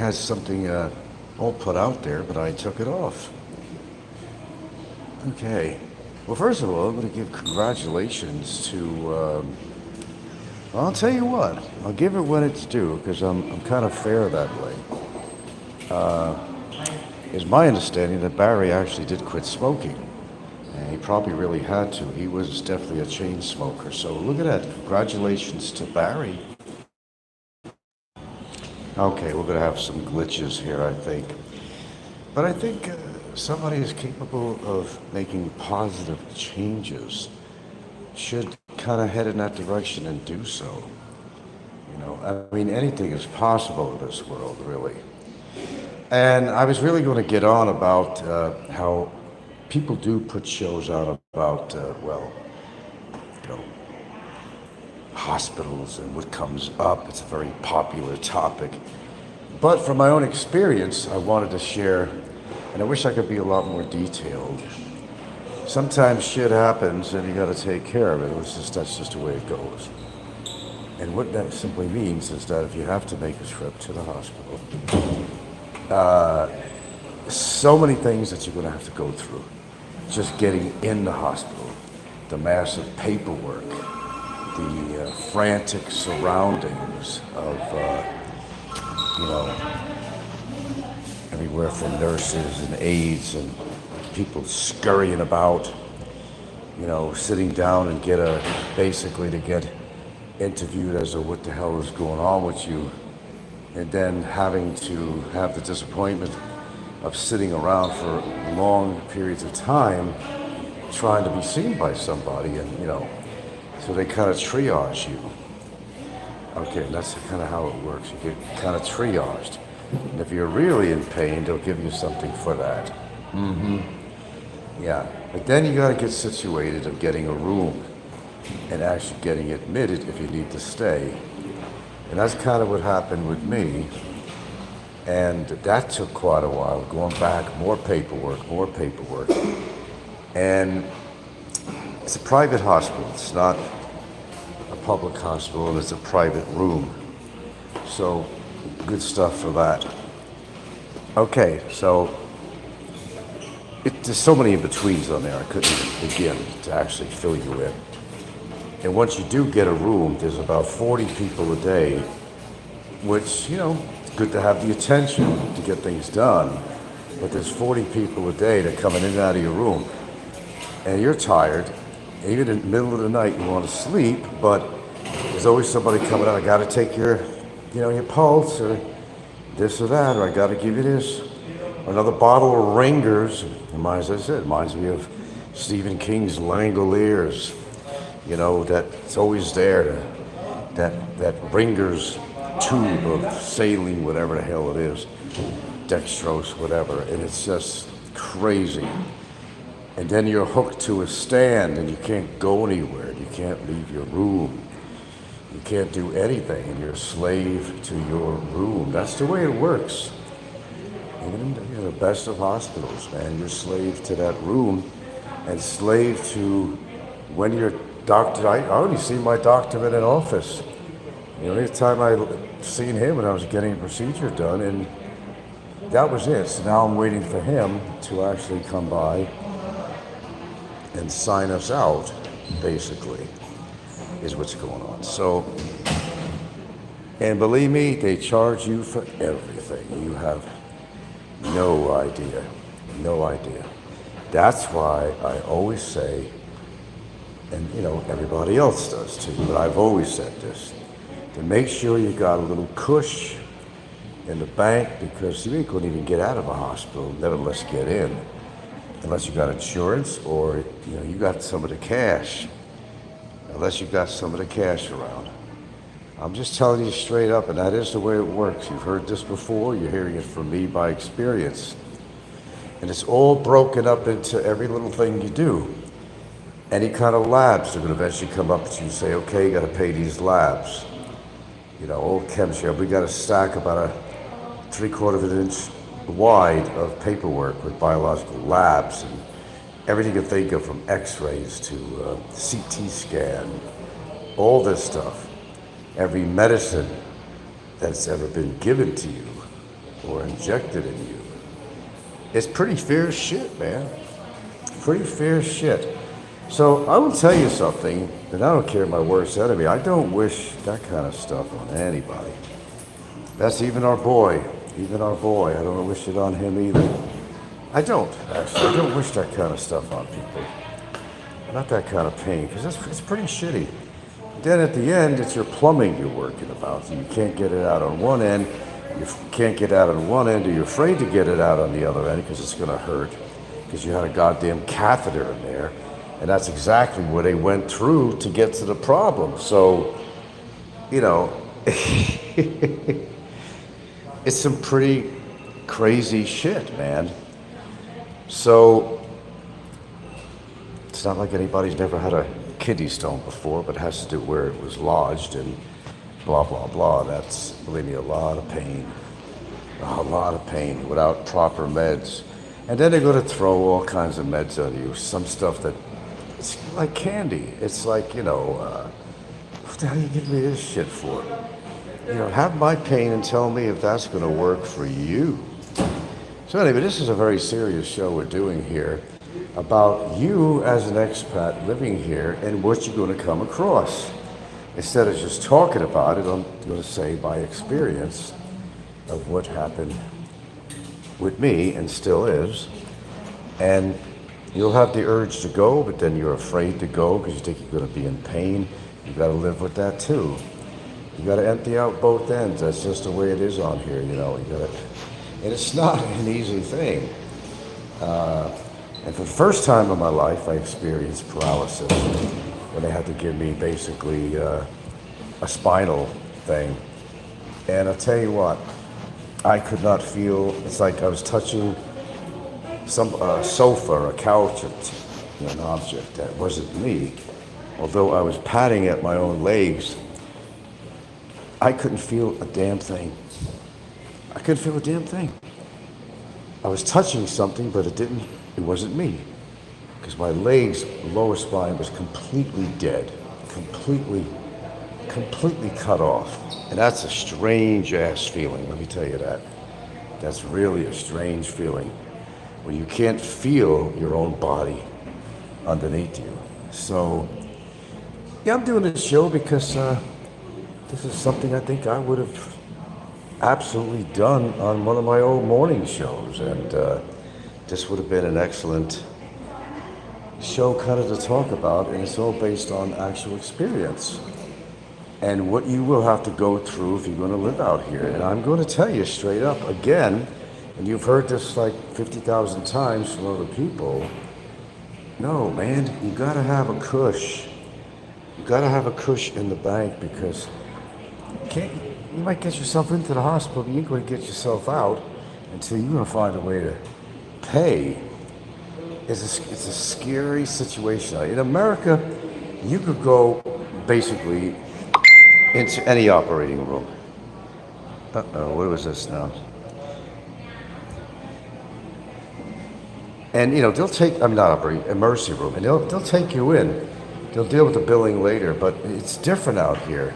had something all put out there, but I took it off. Okay. Well, first of all, I'm going to give congratulations to. I'll tell you what. I'll give it when it's due because I'm kind of fair that way. It's my understanding that Barry actually did quit smoking, and he probably really had to. He was definitely a chain smoker. So look at that. Congratulations to Barry. Okay, we're going to have some glitches here, I think. But I think somebody is capable of making positive changes should kind of head in that direction and do so. I mean, anything is possible in this world, really. And I was really going to get on about how people do put shows out about, you know, hospitals and what comes up. It's a very popular topic. But from my own experience, I wanted to share, and I wish I could be a lot more detailed. Sometimes shit happens and you got to take care of it. That's just the way it goes. And what that simply means is that if you have to make a trip to the hospital, so many things that you're going to have to go through. Just getting in the hospital, the massive paperwork, the frantic surroundings of, everywhere from nurses and aides and people scurrying about, sitting down and basically to get interviewed as to what the hell is going on with you, and then having to have the disappointment of sitting around for long periods of time trying to be seen by somebody, and so they kind of triage you. Okay, that's kind of how it works. You get kind of triaged. And if you're really in pain, they'll give you something for that. Yeah, but then you got to get situated of getting a room and actually getting admitted if you need to stay. And that's kind of what happened with me. And that took quite a while, going back, more paperwork. And it's a private hospital. It's not a public hospital, and it's a private room. So, good stuff for that. Okay, so there's so many in-betweens on there, I couldn't even begin to actually fill you in. And once you do get a room, there's about 40 people a day, which, it's good to have the attention to get things done. But there's 40 people a day that are coming in and out of your room. And you're tired. Even in the middle of the night, you want to sleep, but there's always somebody coming out. I got to take your pulse, or this or that, or I got to give you this. Another bottle of Ringers. As I said, reminds me of Stephen King's Langoliers. That's always there. That Ringer's tube of saline, whatever the hell it is, dextrose, whatever, and it's just crazy. And then you're hooked to a stand and you can't go anywhere. You can't leave your room. You can't do anything, and you're a slave to your room. That's the way it works. Even in the best of hospitals, man, you're slave to that room, and slave to when your doctor. I only see my doctor in an office. The only time I seen him when I was getting a procedure done, and that was it. So now I'm waiting for him to actually come by and sign us out, basically, is what's going on. So, and believe me, they charge you for everything. You have no idea. That's why I always say, and everybody else does too, but I've always said this, to make sure you got a little cush in the bank, because you ain't going to even get out of a hospital, never less get in, unless you got insurance or you got some of the cash. Unless you got some of the cash around. I'm just telling you straight up, and that is the way it works. You've heard this before, you're hearing it from me by experience. And it's all broken up into every little thing you do. Any kind of labs are going to eventually come up to you and say, okay, you got to pay these labs. Old chemistry, we got a stack about a 3/4 of an inch wide of paperwork with biological labs and everything you think of, from x-rays to CT scan, all this stuff. Every medicine that's ever been given to you or injected in you. It's pretty fierce shit, man. Pretty fierce shit. So I will tell you something, and I don't care my worst enemy. I don't wish that kind of stuff on anybody. That's even our boy. Even our boy. I don't wish it on him either. I don't, actually. I don't wish that kind of stuff on people. Not that kind of pain, because it's pretty shitty. Then at the end, it's your plumbing you're working about. You can't get it out on one end. You can't get out on one end, or you're afraid to get it out on the other end because it's going to hurt, because you had a goddamn catheter in there. And that's exactly what they went through to get to the problem. So, you know, it's some pretty crazy shit, man. So, it's not like anybody's never had a kidney stone before, but it has to do where it was lodged and blah, blah, blah. That's, believe me, a lot of pain. A lot of pain without proper meds. And then they're going to throw all kinds of meds on you. Some stuff that, it's like candy. It's like, you know, what the hell are you giving me this shit for? You know, have my pain and tell me if that's going to work for you. So anyway, this is a very serious show we're doing here about you as an expat living here and what you're going to come across. Instead of just talking about it, I'm going to say by experience of what happened with me and still is. And you'll have the urge to go, but then you're afraid to go because you think you're going to be in pain. You got to live with that too. You got to empty out both ends. That's just the way it is on here, you know. You got to, and it's not an easy thing. And for the first time in my life, I experienced paralysis when they had to give me basically a spinal thing. And I'll tell you what, I could not feel. It's like I was touching some sofa or a couch, an object that wasn't me. Although I was patting at my own legs, I couldn't feel a damn thing. I couldn't feel a damn thing. I was touching something, but it wasn't me. Because my legs, lower spine was completely dead. Completely cut off. And that's a strange ass feeling, let me tell you that. That's really a strange feeling. When you can't feel your own body underneath you. So, yeah, I'm doing this show because this is something I think I would have absolutely done on one of my old morning shows. And this would have been an excellent show kind of to talk about, and it's all based on actual experience. And what you will have to go through if you're going to live out here. And I'm going to tell you straight up again, and you've heard this like 50,000 times from other people. No, man, you got to have a cush. You got to have a cush in the bank because you might get yourself into the hospital, but you ain't going to get yourself out until you're going to find a way to pay. It's a scary situation. In America, you could go basically into any operating room. Uh-oh, what was this now? And, you know, they'll take, I'm not operating, emergency room, and they'll take you in. They'll deal with the billing later, but it's different out here.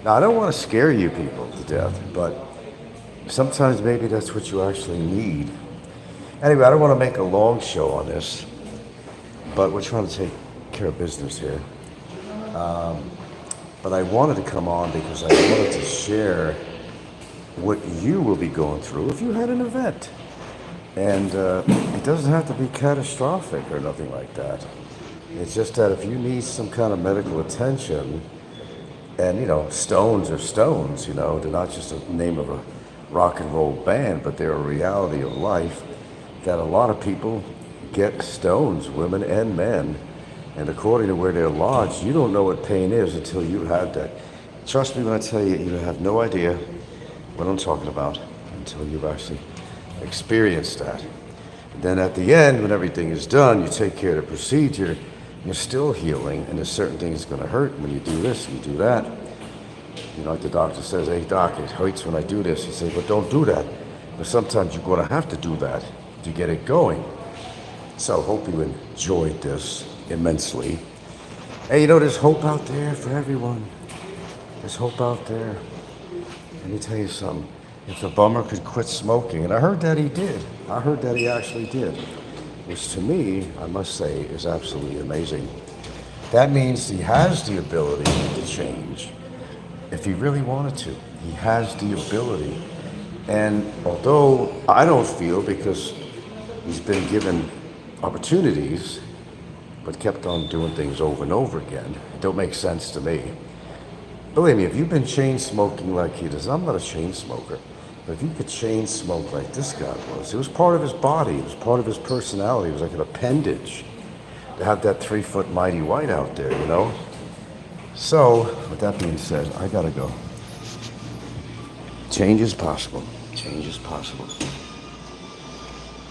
Now, I don't want to scare you people to death, but sometimes maybe that's what you actually need. Anyway, I don't want to make a long show on this, but we're trying to take care of business here. But I wanted to come on because I wanted to share what you will be going through if you had an event. And it doesn't have to be catastrophic or nothing like that. It's just that if you need some kind of medical attention, and, you know, Stones are Stones, you know, they're not just a name of a rock and roll band, but they're a reality of life that a lot of people get stones, women and men. And according to where they're lodged, you don't know what pain is until you have that. Trust me when I tell you, you have no idea what I'm talking about until you've actually experienced that. And then at the end, when everything is done, you take care of the procedure, you're still healing, and there's certain things going to hurt when you do this and you do that. You know, like the doctor says, hey doc, it hurts when I do this. You say, but don't do that. But sometimes you're going to have to do that to get it going. So hope you enjoyed this immensely. Hey, you know, there's hope out there for everyone. There's hope out there. Let me tell you something. if the bummer could quit smoking. And I heard that he did. I heard that he actually did. Which to me, I must say, is absolutely amazing. That means he has the ability to change if he really wanted to. He has the ability. And although I don't feel, because he's been given opportunities, but kept on doing things over and over again, it don't make sense to me. Believe me, if you've been chain smoking like he does, I'm not a chain smoker, but if you could chain smoke like this guy was, it was part of his body, it was part of his personality, it was like an appendage to have that 3-foot mighty white out there, you know? So, with that being said, I gotta go. Change is possible. Change is possible.